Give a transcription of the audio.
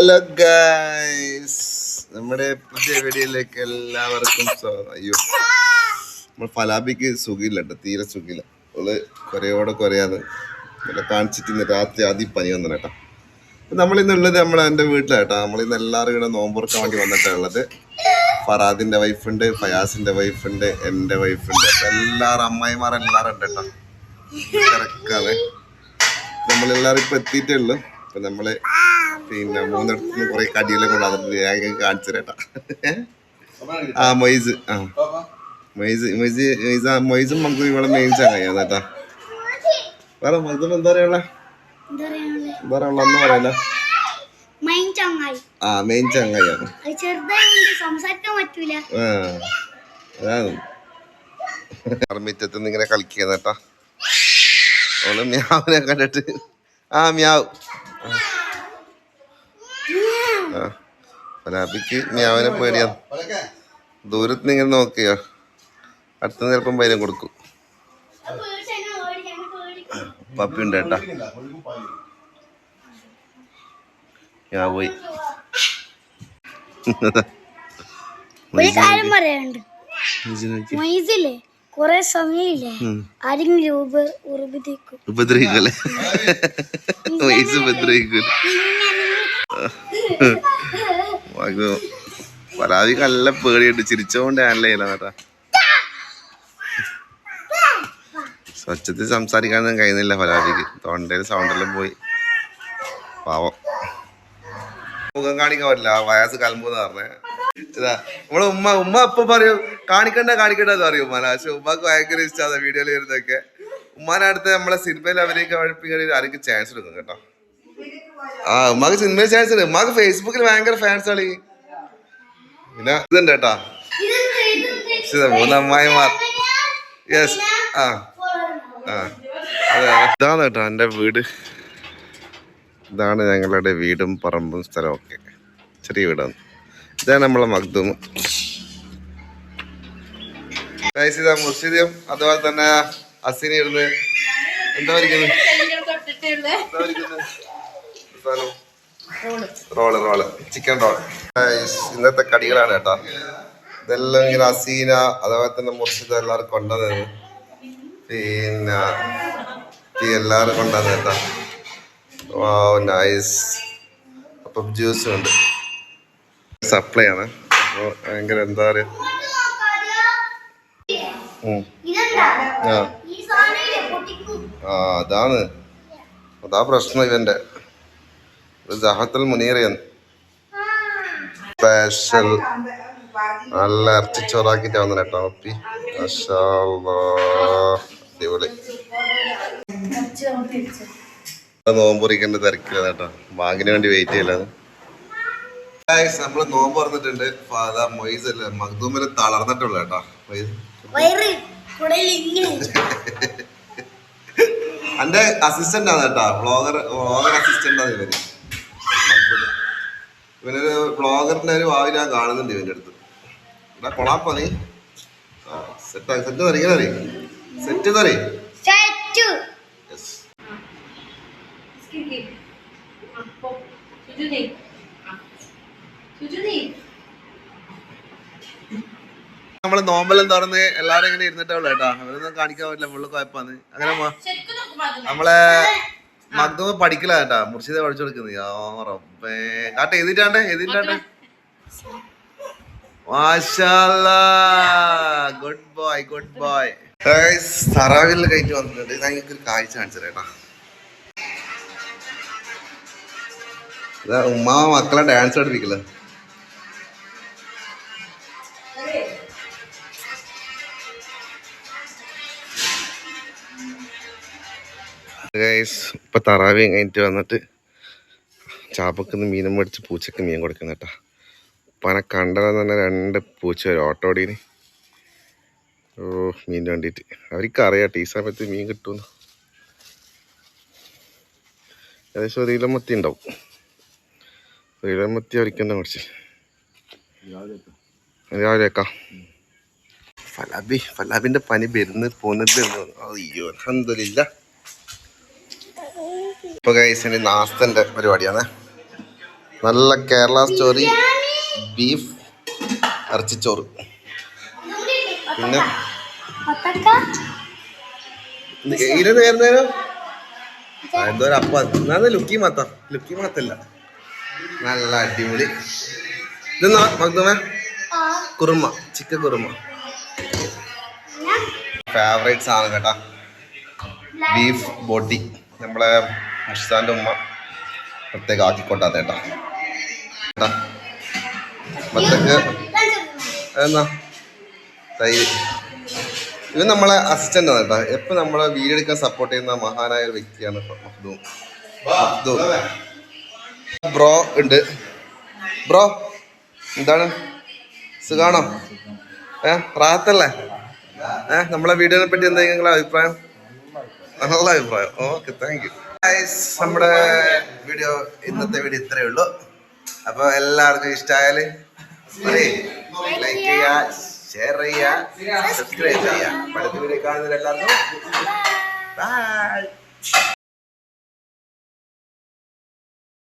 Hello guys, നമ്മുടെ പുതിയ വീഡിയോയിലേക്ക് എല്ലാവർക്കും സ്വാഗതം. അയ്യോ, നമ്മൾ ഫലാബിക്ക് സുഖമില്ല കേട്ടോ, തീരെ സുഖമില്ല. അവള് കുറയാതെ ഇവിടെ കാണിച്ചിട്ട് ഇന്ന് രാത്രി ആദ്യം പനി വന്നു കേട്ടോ. നമ്മളിന്നുള്ളത് എൻ്റെ വീട്ടിലാട്ടോ. നമ്മളിന്ന് എല്ലാവരും ഇവിടെ നോമ്പുറക്കാൻ വേണ്ടി വന്നിട്ടുള്ളത്. ഫറാദിന്റെ വൈഫുണ്ട്, ഫയാസിന്റെ വൈഫുണ്ട്, എൻ്റെ വൈഫുണ്ട്, എല്ലാവരും അമ്മായിമാരെല്ലാവരും ഉണ്ട് കേട്ടോ. തിരക്കാതെ നമ്മളെല്ലാവരും ഇപ്പം എത്തിയിട്ടേ ഉള്ളൂ. ഇപ്പം നമ്മള് പിന്നെ മൂന്നിടത്തുനിന്ന് കുറെ കടികളെ കൊണ്ട് അതിന് ഞാൻ കാണിച്ചു തരട്ടാ. മൊയ്സും നമുക്ക് ഇവിടെ മെയിൻ ചങ്ങായി കേട്ടാ. വേറെ മൊയ്സും എന്താ പറയാ ഒന്നും പറയല്ല. മെയിൻ ചങ്ങായിയാണ്. മിറ്റത്തുനിന്ന് ഇങ്ങനെ കളിക്കുന്ന കേട്ടാ. ഓള് മ്യാവിനെ കണ്ടിട്ട് മ്യാവ് ഫലാബിക്ക് മ്യാവിനെ പേടിയാണ്. ദൂരത്ത് ഇങ്ങനെ നോക്കിയോ, അടുത്ത ചിലപ്പം പൈരം കൊടുക്കും. പപ്പി ഉണ്ട് കേട്ടാ. ഞാൻ പോയി. കൊറേ സമയമില്ലേ ആരെങ്കിലും ഉപദ്രവിക്കല്ലേ? ഫലാബിക്ക് നല്ല പേടിയുണ്ട്. ചിരിച്ചോണ്ട് ഹാൻഡിൽ ചെയ്യല കേട്ടാ. സ്വച്ഛത്തിൽ സംസാരിക്കാനൊന്നും കഴിയുന്നില്ല ഫലാബിക്ക്. തൊണ്ടയിൽ സൗണ്ടെല്ലാം പോയി. പാവം, മുഖം കാണിക്കാൻ പറ്റില്ല. വയസ്സ് കലമ്പെന്ന് പറഞ്ഞേ. ഇതാ നമ്മളെ ഉമ്മ അപ്പൊ പറയും കാണിക്കണ്ട എന്ന് പറയും ഉമ്മ. പക്ഷെ ഉമ്മക്ക് ഭയങ്കര ഇഷ്ടമാണ് വീഡിയോയിൽ വരുന്നതൊക്കെ. ഉമ്മാനടുത്ത് നമ്മളെ സിനിമയിൽ അവരേക്ക് വഴിപ്പിക്കാൻ ആർക്കും ചാൻസ് എടുക്കും കേട്ടോ. ഉമ്മാക്ക് സിനിമയിൽ ചാൻസ് ഉണ്ട്. ഉമ്മാക്ക് ഫേസ്ബുക്കിൽ ഭയങ്കര ഫാൻസ് കളി. പിന്നെ ഇതുണ്ട് കേട്ടാ, മൂന്നമ്മായിമാർ. യെസ്, ഇതാണ് കേട്ടോ എൻ്റെ വീട്. ഇതാണ് ഞങ്ങളുടെ വീടും പറമ്പും സ്ഥലവും ഒക്കെ. ചെറിയ വീടാണ്. ഇതാണ് നമ്മളെ മഖ്ദൂം. മുർഷിദിയും അതുപോലെ തന്നെ അസിനി ഇരുന്ന് എന്താ പറയുന്നത്, റോള് ചിക്കൻ റോൾ. ഇന്നത്തെ കടികളാണ് കേട്ടോ. ഇതെല്ലാം ഇങ്ങനെ അസീന അതുപോലെ തന്നെ മുർഷിദ എല്ലാവരും കൊണ്ടുവന്നത്. പിന്നെ എല്ലാവരും കൊണ്ടുവന്നത് കേട്ടോ. നൈസ്. അപ്പം ജ്യൂസും ഉണ്ട്. സപ്ലൈ ആണ്. അപ്പോൾ ഭയങ്കര എന്താ പറയുക, അതാ പ്രശ്നം. ഇവന്റെ ജഹത്തുൽ മുനീറയാണ് സ്പെഷ്യൽ. നല്ല ഇറച്ചിച്ചോറാക്കിട്ട് വന്നു കേട്ടോ പപ്പി. അടിപൊളി. നോമ്പുറിക്കേണ്ട തിരക്കില്ല കേട്ടോ. ബാങ്കിന് വേണ്ടി വെയിറ്റ് ചെയ്യലാണ്. നമ്മള് നോമ്പ് പറഞ്ഞിട്ടുണ്ട്. മൊയ്സ് അല്ലേ മഖ്ദൂമില് തളർന്നിട്ടുള്ള കേട്ടോ. എന്റെ അസിസ്റ്റന്റ് ആണ് കേട്ടോ. വ്ളോഗർ അസിസ്റ്റന്റ് ആണ് ഇവര്. ഇവനൊരു വ്ളോഗറിന്റെ ഒരു ഭാവി ഞാൻ കാണുന്നുണ്ട് ഇവന്റെ അടുത്ത്. ഇവിടെ കൊളാപ്പ നീ സെറ്റ് തറി സെറ്റ് തറി. നമ്മള് നോമ്പെല്ലാം തുറന്ന് എല്ലാരും ഇങ്ങനെ ഇരുന്നിട്ടുള്ളൂ കേട്ടോ. അവരൊന്നും കാണിക്കാൻ പറ്റില്ല, ഫുള്ള് കുഴപ്പമാണ്. അങ്ങനെ നമ്മളെ മഖ്ദൂം പഠിക്കല കേട്ടാ. മുർഷിദ പഠിച്ചു കൊടുക്കുന്നത് കാട്ടെ. എഴുതിട്ടാണ്ട് ഗുഡ് ബോയ്. തറാവിൽ കഴിഞ്ഞ് വന്നിട്ടുണ്ട്. ഞങ്ങൾക്ക് ഒരു കാഴ്ച കാണിച്ചത് കേട്ടാ. ഉമ്മാ മക്കളെ ഡാൻസ് പഠിപ്പിക്കല. ഇപ്പൊ തറാവി കഴിഞ്ഞിട്ട് വന്നിട്ട് ചാപ്പക്കുന്ന് മീനും മേടിച്ച് പൂച്ചക്ക് മീൻ കൊടുക്കുന്ന കേട്ടാ. പനെ കണ്ടതെന്ന് തന്നെ 2 പൂച്ച വരും ഓട്ടോടീന്. മീൻ വേണ്ടിയിട്ട് അവർക്ക് അറിയാട്ടെ ഈ സമയത്ത് മീൻ കിട്ടുമെന്ന്. ഏകദേശം 1 കിലോ മത്തി ഉണ്ടാവും. 1 കിലോ മത്തി അവരിക്കെന്താ കുറച്ച് രാവിലെ വെക്കാം. ഫലാബിന്റെ പനി പോകുന്നത്. അയ്യോ അൽഹംദുലില്ലാ. ഇപ്പൊ ഗൈസ് നാസ്തന്റെ പരിപാടിയാണ്. നല്ല കേരള സ്റ്റോറി ബീഫ് ഇറച്ചിച്ചോറ്. പിന്നെ ഇരുന്ന് നേരം എന്തോ ഒരു അപ്പം ലുക്കി മാത്തല്ല, നല്ല അടിപൊളി. ഇതെന്നാ മക്ദൂമേ? കുറുമ, ചിക്കൻ കുറുമ. ഫേവറേറ്റ് സാധനം കേട്ടാ, ബീഫ് ബോട്ടി. നമ്മളെ മുഷ്താൻ്റെ ഉമ്മ പ്രത്യേകം ആക്കിക്കൊണ്ടാത്തേട്ടാ. മറ്റൊക്കെ എന്നാ തൈര്. ഇവൻ നമ്മളെ അസിസ്റ്റന്റ് ആണ് കേട്ടോ. എപ്പോൾ നമ്മളെ വീഡിയോ എടുക്കാൻ സപ്പോർട്ട് ചെയ്യുന്ന മഹാനായ ഒരു വ്യക്തിയാണ് മഖ്ദൂം. ബ്രോ ഉണ്ട്. ബ്രോ എന്താണ്, സുഖാണോ? റാഹത്തല്ലേ? നമ്മളെ വീഡിയോനെ പറ്റി എന്തെങ്കിലും നിങ്ങളുടെ അഭിപ്രായം? നല്ല അഭിപ്രായം. Okay, thank you. നമ്മുടെ വീഡിയോ, ഇന്നത്തെ വീഡിയോ ഇത്രയേ ഉള്ളൂ. അപ്പോൾ എല്ലാവർക്കും ഇഷ്ടമായാൽ ലൈക്ക് ചെയ്യുക, ഷെയർ ചെയ്യുക, സബ്സ്ക്രൈബ് ചെയ്യുക. അടുത്ത വീഡിയോ കാണുന്നവരെല്ലാവർക്കും ബൈ.